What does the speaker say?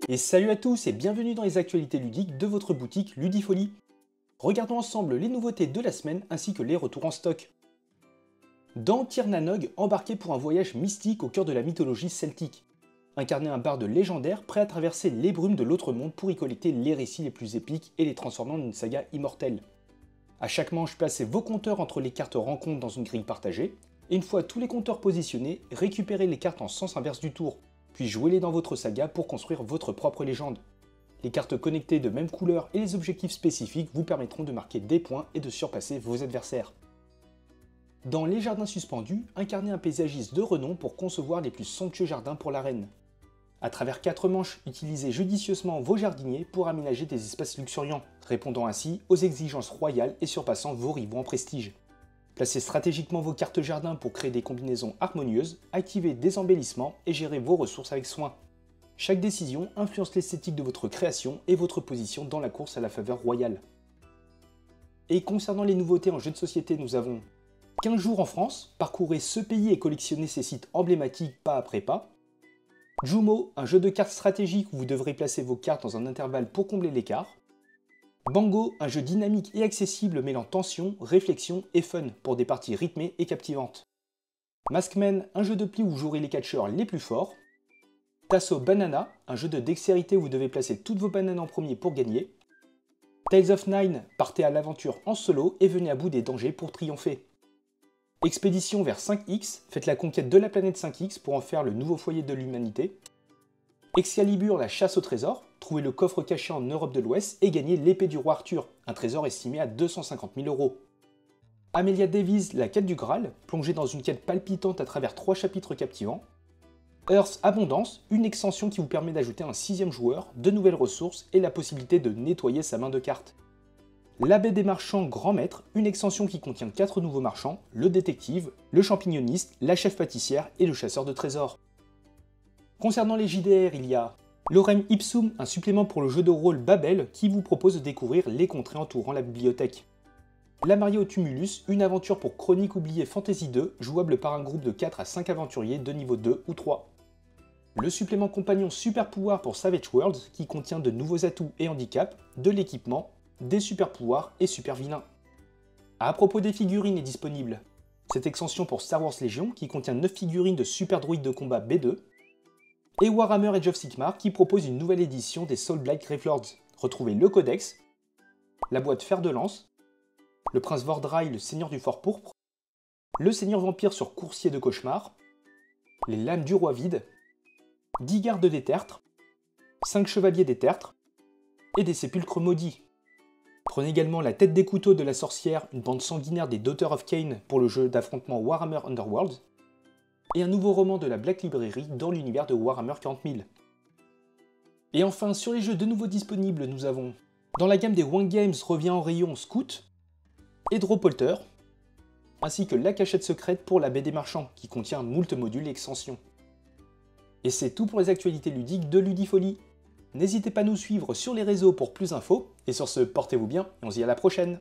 Et salut à tous et bienvenue dans les actualités ludiques de votre boutique Ludifolie. Regardons ensemble les nouveautés de la semaine ainsi que les retours en stock. Dans Tir na Nog, embarquez pour un voyage mystique au cœur de la mythologie celtique. Incarnez un barde légendaire prêt à traverser les brumes de l'autre monde pour y collecter les récits les plus épiques et les transformer en une saga immortelle. A chaque manche, placez vos compteurs entre les cartes rencontres dans une grille partagée, et une fois tous les compteurs positionnés, récupérez les cartes en sens inverse du tour, puis jouez-les dans votre saga pour construire votre propre légende. Les cartes connectées de même couleur et les objectifs spécifiques vous permettront de marquer des points et de surpasser vos adversaires. Dans Les Jardins Suspendus, incarnez un paysagiste de renom pour concevoir les plus somptueux jardins pour l'arène. À travers 4 manches, utilisez judicieusement vos jardiniers pour aménager des espaces luxuriants, répondant ainsi aux exigences royales et surpassant vos rivaux en prestige. Placez stratégiquement vos cartes jardin pour créer des combinaisons harmonieuses, activez des embellissements et gérez vos ressources avec soin. Chaque décision influence l'esthétique de votre création et votre position dans la course à la faveur royale. Et concernant les nouveautés en jeu de société, nous avons 15 jours en France, parcourez ce pays et collectionnez ces sites emblématiques pas après pas. Jumo, un jeu de cartes stratégique où vous devrez placer vos cartes dans un intervalle pour combler l'écart. Bango, un jeu dynamique et accessible mêlant tension, réflexion et fun pour des parties rythmées et captivantes. Maskman, un jeu de pli où vous jouerez les catcheurs les plus forts. Tasso Banana, un jeu de dextérité où vous devez placer toutes vos bananes en premier pour gagner. Tales of Nine, partez à l'aventure en solo et venez à bout des dangers pour triompher. Expédition vers 5X, faites la conquête de la planète 5X pour en faire le nouveau foyer de l'humanité. Excalibur, la chasse au trésor, trouvez le coffre caché en Europe de l'Ouest et gagnez l'épée du roi Arthur, un trésor estimé à 250 000 €. Amelia Davies, la quête du Graal, plongez dans une quête palpitante à travers 3 chapitres captivants. Earth Abondance, une extension qui vous permet d'ajouter un 6e joueur, de nouvelles ressources et la possibilité de nettoyer sa main de cartes. La baie des marchands Grand Maître, une extension qui contient 4 nouveaux marchands, le détective, le champignoniste, la chef pâtissière et le chasseur de trésors. Concernant les JDR, il y a Lorem Ipsum, un supplément pour le jeu de rôle Babel qui vous propose de découvrir les contrées entourant la bibliothèque. La Mario Tumulus, une aventure pour Chronique oubliée Fantasy 2, jouable par un groupe de 4 à 5 aventuriers de niveau 2 ou 3. Le supplément compagnon Super Pouvoir pour Savage Worlds qui contient de nouveaux atouts et handicaps, de l'équipement, des super pouvoirs et super vilains. À propos des figurines est disponible cette extension pour Star Wars Legion qui contient 9 figurines de super droïdes de combat B2, et Warhammer Age of Sigmar qui propose une nouvelle édition des Soul Blight Gravelords. Retrouvez le codex, la boîte fer de lance, le prince Vordrai, le seigneur du fort pourpre, le seigneur vampire sur coursier de cauchemar, les lames du roi vide, 10 gardes des tertres, 5 chevaliers des tertres, et des sépulcres maudits. Prenez également la tête des couteaux de la sorcière, une bande sanguinaire des Daughters of Cain pour le jeu d'affrontement Warhammer Underworld, et un nouveau roman de la Black Library dans l'univers de Warhammer 40 000. Et enfin, sur les jeux de nouveau disponibles, nous avons, dans la gamme des One Games revient en rayon Scout, et Dropolter, ainsi que la cachette secrète pour la baie des marchands, qui contient moult modules et extensions. Et c'est tout pour les actualités ludiques de Ludifolie. N'hésitez pas à nous suivre sur les réseaux pour plus d'infos, et sur ce, portez-vous bien, et on se dit à la prochaine.